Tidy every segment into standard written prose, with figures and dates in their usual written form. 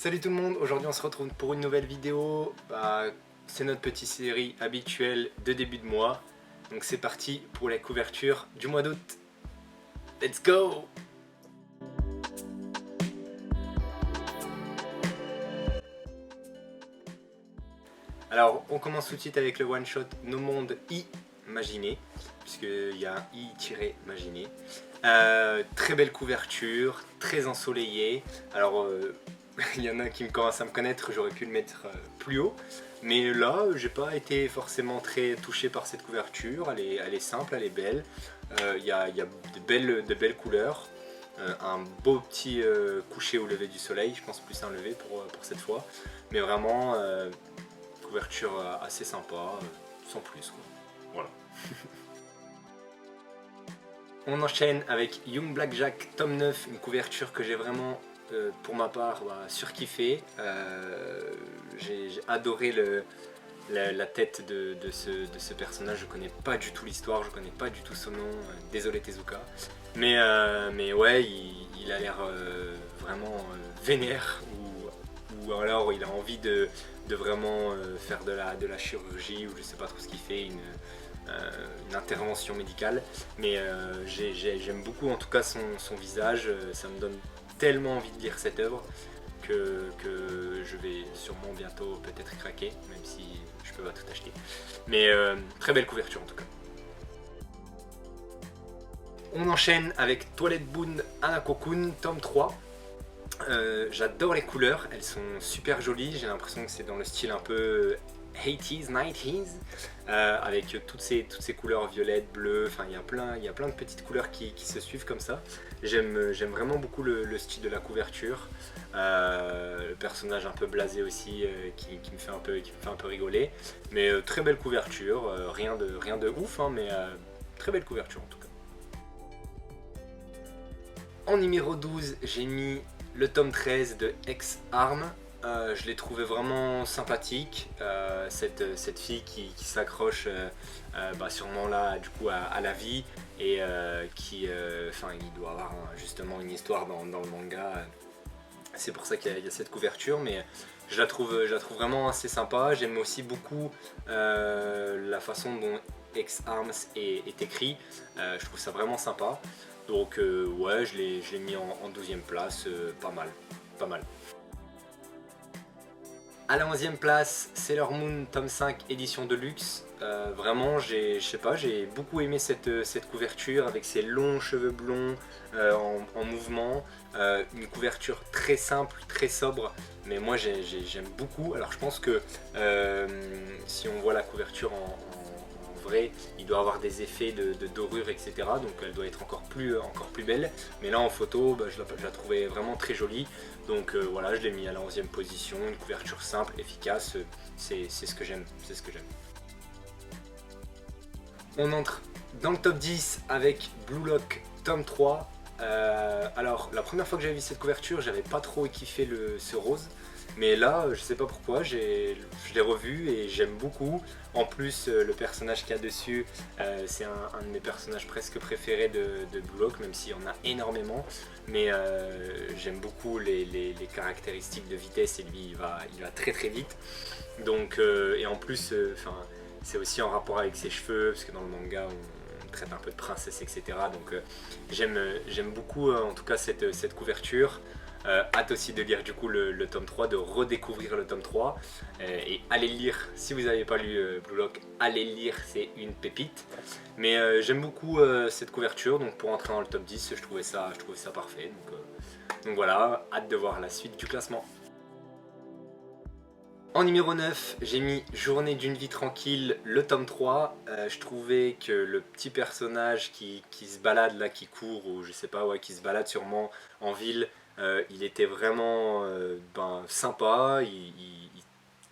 Salut tout le monde, aujourd'hui on se retrouve pour une nouvelle vidéo. C'est notre petite série habituelle de début de mois. Donc c'est parti pour la couverture du mois d'août. Let's go! Alors on commence tout de suite avec le one shot Nos mondes imaginés, puisqu'il y a un i-imaginé. Très belle couverture, très ensoleillée. Alors il y en a qui commencent à me connaître, j'aurais pu le mettre plus haut. Mais là, j'ai pas été forcément très touché par cette couverture. Elle est simple, elle est belle. Il y a de belles couleurs. Un beau petit coucher au lever du soleil, je pense plus un lever pour cette fois. Mais vraiment, couverture assez sympa, sans plus quoi. Voilà. On enchaîne avec Young Blackjack tome 9, une couverture que j'ai vraiment, pour ma part, surkiffé. J'ai adoré la tête de ce personnage. Je connais pas du tout l'histoire, je connais pas du tout son nom. Désolé Tezuka. Mais ouais, il a l'air vraiment vénère, ou alors il a envie de vraiment faire de la chirurgie, ou je sais pas trop ce qu'il fait, une intervention médicale. Mais j'aime beaucoup en tout cas son visage. Ça me donne tellement envie de lire cette œuvre que je vais sûrement bientôt peut-être craquer, même si je peux pas tout acheter. Mais très belle couverture en tout cas. On enchaîne avec Toilette Boon Hanako-kun, tome 3. J'adore les couleurs, elles sont super jolies. J'ai l'impression que c'est dans le style un peu 80s, 90s, avec toutes ces couleurs violettes, bleues. Enfin, il y a plein de petites couleurs qui se suivent comme ça. J'aime vraiment beaucoup le style de la couverture. Le personnage un peu blasé aussi, qui me fait un peu rigoler. Mais très belle couverture, rien de ouf, hein, mais très belle couverture en tout cas. En numéro 12, j'ai mis le tome 13 de Ex-Arm. Je l'ai trouvé vraiment sympathique, cette fille qui s'accroche sûrement là du coup à la vie, et il doit avoir justement une histoire dans le manga. C'est pour ça qu'il y a cette couverture, mais je la trouve vraiment assez sympa. J'aime aussi beaucoup la façon dont Ex-Arms est écrit. Je trouve ça vraiment sympa. Donc ouais, je l'ai mis en 12e place, pas mal. À la 11e place, Sailor Moon tome 5 édition de luxe. Vraiment, j'ai beaucoup aimé cette couverture avec ses longs cheveux blonds en mouvement. Une couverture très simple, très sobre, mais moi j'aime beaucoup. Alors je pense que si on voit la couverture en vrai, il doit avoir des effets de dorure, etc. Donc elle doit être encore plus belle. Mais là en photo, je la trouvais vraiment très jolie. Donc voilà, je l'ai mis à la 11e position. Une couverture simple, efficace, c'est ce que j'aime. On entre dans le top 10 avec Blue Lock tome 3. Alors la première fois que j'avais vu cette couverture, j'avais pas trop kiffé ce rose. Mais là, je sais pas pourquoi, je l'ai revu et j'aime beaucoup. En plus, le personnage qu'il y a dessus, c'est un de mes personnages presque préférés de Blue Lock, même s'il y en a énormément. Mais j'aime beaucoup les caractéristiques de vitesse, et lui, il va très très vite. Donc, et en plus, c'est aussi en rapport avec ses cheveux, parce que dans le manga, on traite un peu de princesse, etc. Donc j'aime beaucoup en tout cas cette couverture. Hâte aussi de lire du coup le tome 3, de redécouvrir le tome 3, et allez le lire si vous n'avez pas lu Blue Lock, allez le lire, c'est une pépite. Mais j'aime beaucoup cette couverture, donc pour entrer dans le top 10, je trouvais ça parfait. Donc voilà, hâte de voir la suite du classement. En numéro 9, j'ai mis Journée d'une vie tranquille, le tome 3. Je trouvais que le petit personnage qui se balade là, qui court, ou je sais pas, ouais, qui se balade sûrement en ville, il était vraiment sympa. Il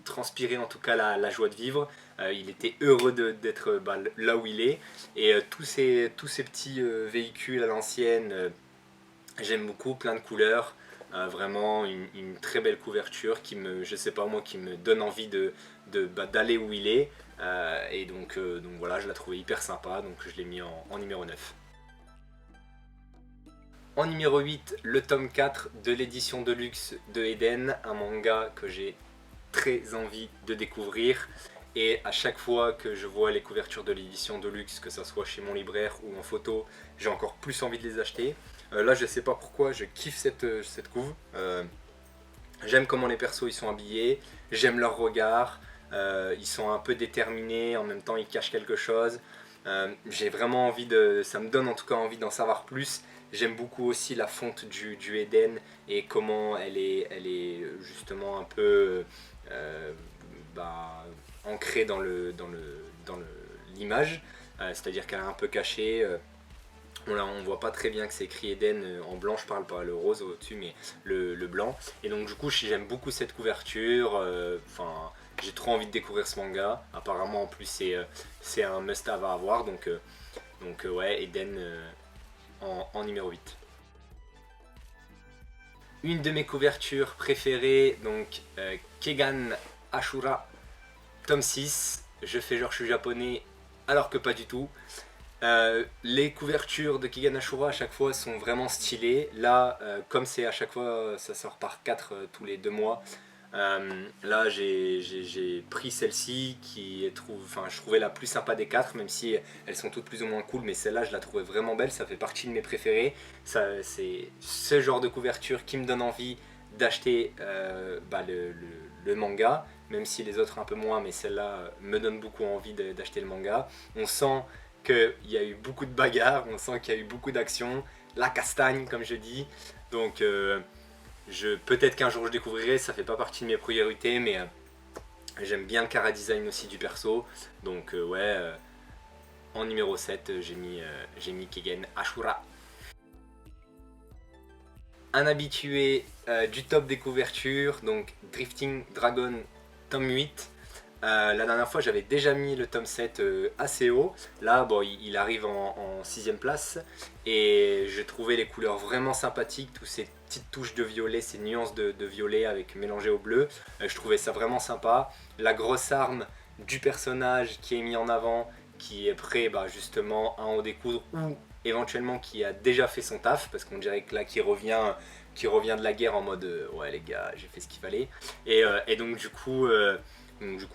transpirait en tout cas la joie de vivre. Il était heureux d'être là où il est. Et tous ces petits véhicules à l'ancienne, j'aime beaucoup, plein de couleurs. Vraiment une très belle couverture qui je sais pas moi, qui me donne envie d'aller où il est. Et donc voilà, je la trouvais hyper sympa, donc je l'ai mis en numéro 9. En numéro 8, le tome 4 de l'édition de luxe de Eden, un manga que j'ai très envie de découvrir. Et à chaque fois que je vois les couvertures de l'édition de luxe, que ce soit chez mon libraire ou en photo, j'ai encore plus envie de les acheter. Là, je sais pas pourquoi, je kiffe cette couve. J'aime comment les persos ils sont habillés, j'aime leur regard, ils sont un peu déterminés, en même temps ils cachent quelque chose. J'ai vraiment envie ça me donne en tout cas envie d'en savoir plus. J'aime beaucoup aussi la fonte du Eden et comment elle est justement un peu bah, ancrée dans l'image. C'est-à-dire qu'elle est un peu cachée. On voit pas très bien que c'est écrit Eden en blanc, je parle pas le rose au-dessus, mais le blanc. Et donc du coup, j'aime beaucoup cette couverture. Enfin, j'ai trop envie de découvrir ce manga. Apparemment, en plus, c'est un must-have à avoir. Donc ouais, Eden en numéro 8. Une de mes couvertures préférées, donc Kegan Ashura, tome 6. Je fais genre je suis japonais, alors que pas du tout. Les couvertures de Kegan Ashura à chaque fois sont vraiment stylées. Là, comme c'est à chaque fois, ça sort par 4 tous les 2 mois. Là, j'ai pris celle-ci enfin, je trouvais la plus sympa des 4, même si elles sont toutes plus ou moins cool. Mais celle-là, je la trouvais vraiment belle. Ça fait partie de mes préférés. C'est ce genre de couverture qui me donne envie d'acheter le manga, même si les autres un peu moins, mais celle-là me donne beaucoup envie d'acheter le manga. On sent qu'il y a eu beaucoup de bagarres, on sent qu'il y a eu beaucoup d'actions, la castagne comme je dis, donc peut-être qu'un jour je découvrirai, ça fait pas partie de mes priorités, mais j'aime bien le chara-design aussi du perso, donc en numéro 7 j'ai mis Kegan Ashura. Un habitué du top des couvertures, donc Drifting Dragon tome 8. La dernière fois j'avais déjà mis le tome 7 assez haut, là bon, il arrive en 6ème place et j'ai trouvé les couleurs vraiment sympathiques, toutes ces petites touches de violet, ces nuances de violet avec mélangé au bleu, je trouvais ça vraiment sympa. La grosse arme du personnage qui est mis en avant, qui est prêt justement à en découdre ou éventuellement qui a déjà fait son taf, parce qu'on dirait que là qui revient de la guerre en mode ouais les gars j'ai fait ce qu'il fallait, et donc du coup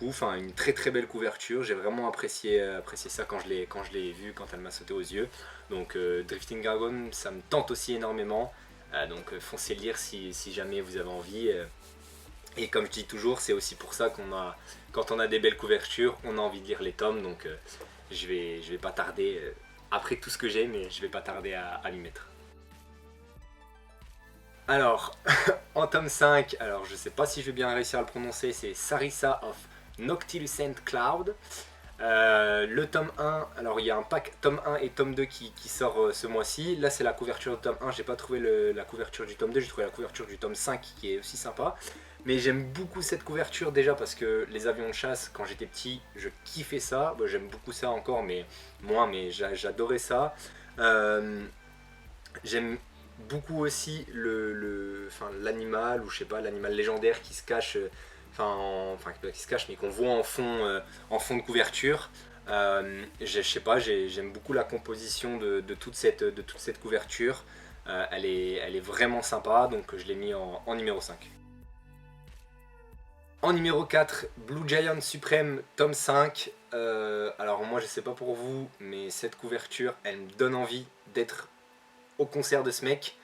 enfin une très très belle couverture, j'ai vraiment apprécié ça quand je l'ai vue, quand elle m'a sauté aux yeux. Donc Drifting Dragon, ça me tente aussi énormément, donc foncez lire si jamais vous avez envie. Et comme je dis toujours, c'est aussi pour ça quand on a des belles couvertures, on a envie de lire les tomes, donc je vais pas tarder, après tout ce que j'ai, mais je vais pas tarder à m'y mettre. Alors, en tome 5, alors je sais pas si je vais bien réussir à le prononcer, c'est Sarissa of Noctilucent Cloud. Le tome 1, alors il y a un pack tome 1 et tome 2 qui sort ce mois-ci. Là c'est la couverture du tome 1, j'ai pas trouvé la couverture du tome 2, j'ai trouvé la couverture du tome 5 qui est aussi sympa. Mais j'aime beaucoup cette couverture déjà parce que les avions de chasse, quand j'étais petit, je kiffais ça. Bon, j'aime beaucoup ça encore, mais j'adorais ça. J'aime beaucoup aussi l'animal, ou je sais pas, l'animal légendaire qui se cache, qui se cache, mais qu'on voit en fond de couverture. Je sais pas, j'aime beaucoup la composition de toute cette couverture. Elle est vraiment sympa, donc je l'ai mis en numéro 5. En numéro 4, Blue Giant Supreme tome 5. Alors moi je sais pas pour vous, mais cette couverture, elle me donne envie d'être au concert de ce mec.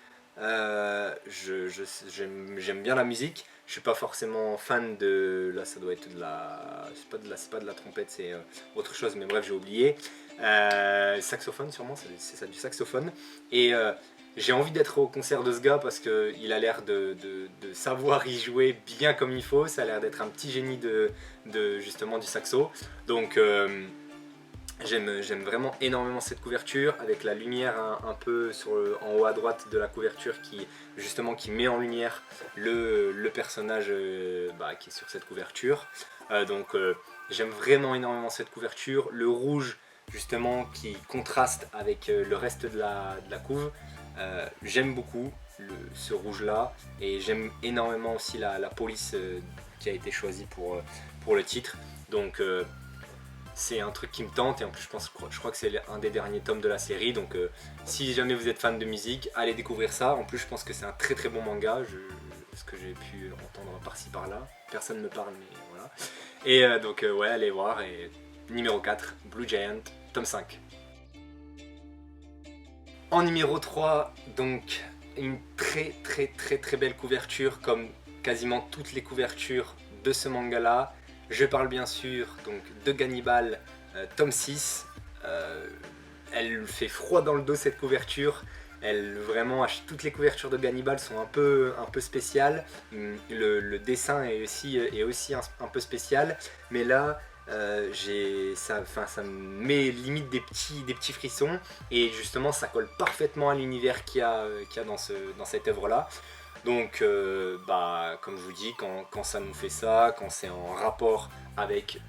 J'aime bien la musique. Je suis pas forcément fan de. Là, ça doit être de la. C'est pas de la trompette, c'est autre chose, mais bref, j'ai oublié. Saxophone, sûrement, c'est ça, du saxophone. Et j'ai envie d'être au concert de ce gars parce qu'il a l'air de savoir y jouer bien comme il faut. Ça a l'air d'être un petit génie justement du saxo. Donc. J'aime vraiment énormément cette couverture avec la lumière un peu en haut à droite de la couverture qui met en lumière le personnage qui est sur cette couverture. J'aime vraiment énormément cette couverture. Le rouge justement qui contraste avec le reste de la couve. J'aime beaucoup ce rouge là et j'aime énormément aussi la police qui a été choisie pour le titre. Donc c'est un truc qui me tente et en plus je crois que c'est un des derniers tomes de la série, donc si jamais vous êtes fan de musique, allez découvrir ça. En plus je pense que c'est un très très bon manga, ce que j'ai pu entendre par-ci par-là, personne ne me parle mais voilà. Et donc ouais, allez voir. Et numéro 4, Blue Giant, tome 5. En numéro 3, donc une très très très très belle couverture comme quasiment toutes les couvertures de ce manga là. Je parle bien sûr donc de Gannibal, tome 6. Elle fait froid dans le dos cette couverture. Vraiment, toutes les couvertures de Gannibal sont un peu spéciales. Le dessin est aussi un peu spécial. Mais là, ça me met limite des petits frissons. Et justement, ça colle parfaitement à l'univers qu'il y a dans cette œuvre-là. Donc, comme je vous dis, quand ça nous fait ça, quand c'est en rapport avec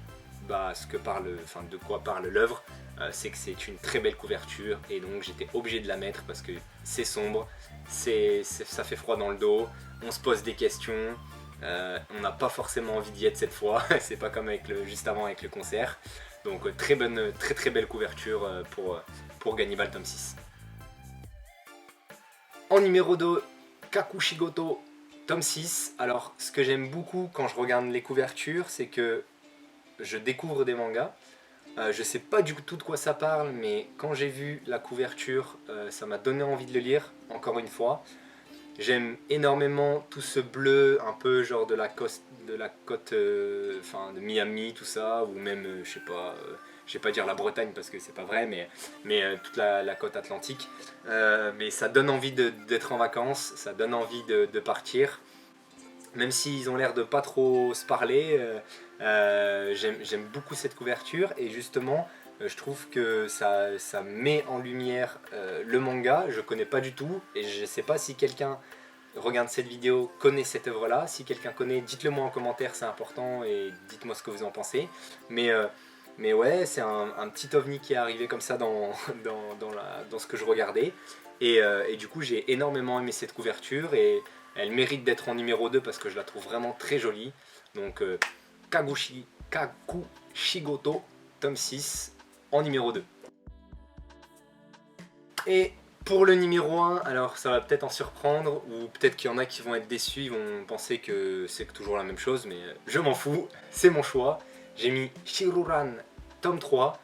de quoi parle l'œuvre, c'est que c'est une très belle couverture et donc j'étais obligé de la mettre parce que c'est sombre, ça fait froid dans le dos, on se pose des questions, on n'a pas forcément envie d'y être cette fois, c'est pas comme juste avant avec le concert. Donc très belle couverture pour Gannibal tome 6. En numéro 2, Kakushigoto tome 6. Alors ce que j'aime beaucoup quand je regarde les couvertures, c'est que je découvre des mangas. Je sais pas du tout de quoi ça parle, mais quand j'ai vu la couverture, ça m'a donné envie de le lire, encore une fois. J'aime énormément tout ce bleu, un peu genre de la côte, de Miami, tout ça, ou même, je vais pas dire la Bretagne parce que c'est pas vrai, mais toute la côte atlantique. Mais ça donne envie d'être en vacances, ça donne envie de partir. Même s'ils ont l'air de pas trop se parler, j'aime beaucoup cette couverture et justement je trouve que ça met en lumière le manga. Je connais pas du tout et je sais pas si quelqu'un regarde cette vidéo connaît cette œuvre là. Si quelqu'un connaît, dites-le moi en commentaire, c'est important, et dites-moi ce que vous en pensez. Mais ouais, c'est un petit ovni qui est arrivé comme ça dans ce que je regardais et du coup j'ai énormément aimé cette couverture et elle mérite d'être en numéro 2 parce que je la trouve vraiment très jolie. Donc Kakushigoto, tome 6, en numéro 2. Et pour le numéro 1, alors ça va peut-être en surprendre, ou peut-être qu'il y en a qui vont être déçus, ils vont penser que c'est toujours la même chose, mais je m'en fous, c'est mon choix. J'ai mis Shiruran, tome 3.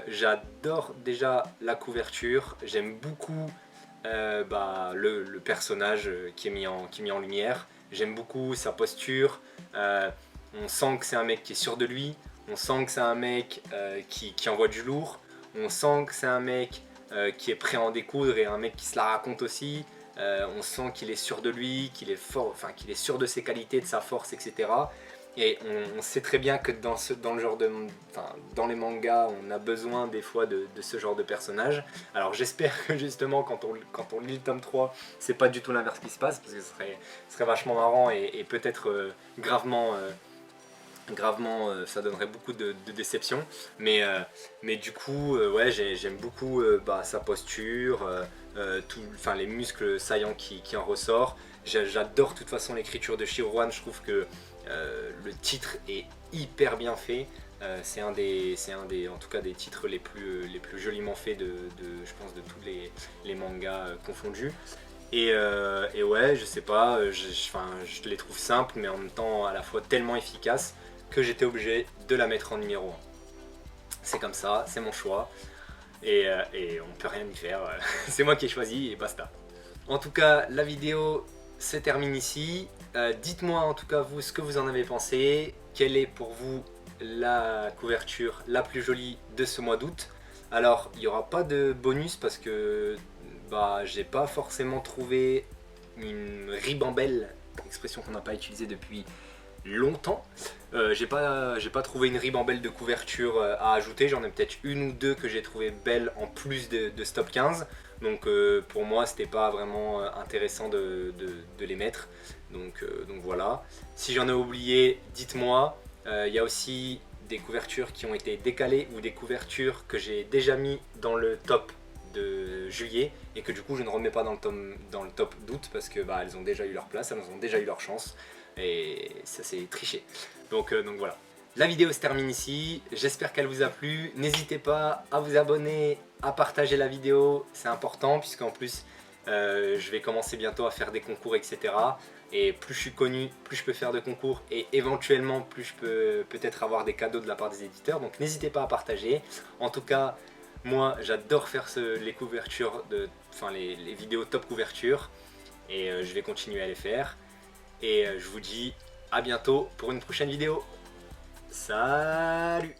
J'adore déjà la couverture, j'aime beaucoup le personnage qui est mis en lumière. J'aime beaucoup sa posture, on sent que c'est un mec qui est sûr de lui, on sent que c'est un mec qui envoie du lourd, on sent que c'est un mec qui est prêt à en découdre et un mec qui se la raconte aussi. On sent qu'il est sûr de lui, qu'il est fort, qu'il est sûr de ses qualités, de sa force, etc. Et on sait très bien que dans les mangas, on a besoin des fois de ce genre de personnage. Alors j'espère que justement quand on lit le tome 3, c'est pas du tout l'inverse qui se passe, parce que ce serait vachement marrant et peut-être gravement ça donnerait beaucoup de déception. Mais du coup, ouais, j'aime beaucoup sa posture, les muscles saillants qui en ressortent. J'adore de toute façon l'écriture de Shiruan, je trouve que le titre est hyper bien fait. C'est un des en tout cas des titres les plus joliment faits je pense de tous les mangas confondus. Et ouais, je sais pas, je les trouve simples mais en même temps à la fois tellement efficaces que j'étais obligé de la mettre en numéro 1. C'est comme ça, c'est mon choix et on peut rien y faire, c'est moi qui ai choisi et basta. En tout cas, la vidéo se termine ici. Dites-moi en tout cas vous ce que vous en avez pensé, quelle est pour vous la couverture la plus jolie de ce mois d'août. Alors il n'y aura pas de bonus parce que j'ai pas forcément trouvé une ribambelle, expression qu'on n'a pas utilisée depuis longtemps. J'ai pas trouvé une ribambelle de couverture à ajouter, j'en ai peut-être une ou deux que j'ai trouvé belles en plus de Stop 15. Donc pour moi c'était pas vraiment intéressant de les mettre. Donc voilà. Si j'en ai oublié, dites-moi. Il y a aussi des couvertures qui ont été décalées ou des couvertures que j'ai déjà mis dans le top de juillet et que du coup je ne remets pas dans le top d'août parce que elles ont déjà eu leur place, elles ont déjà eu leur chance et ça c'est triché. Donc voilà. La vidéo se termine ici, j'espère qu'elle vous a plu. N'hésitez pas à vous abonner, à partager la vidéo, c'est important puisqu'en plus je vais commencer bientôt à faire des concours, etc. Et plus je suis connu, plus je peux faire de concours et éventuellement plus je peux peut-être avoir des cadeaux de la part des éditeurs. Donc n'hésitez pas à partager. En tout cas, moi j'adore faire les couvertures, les vidéos top couverture et je vais continuer à les faire. Et je vous dis à bientôt pour une prochaine vidéo. Salut!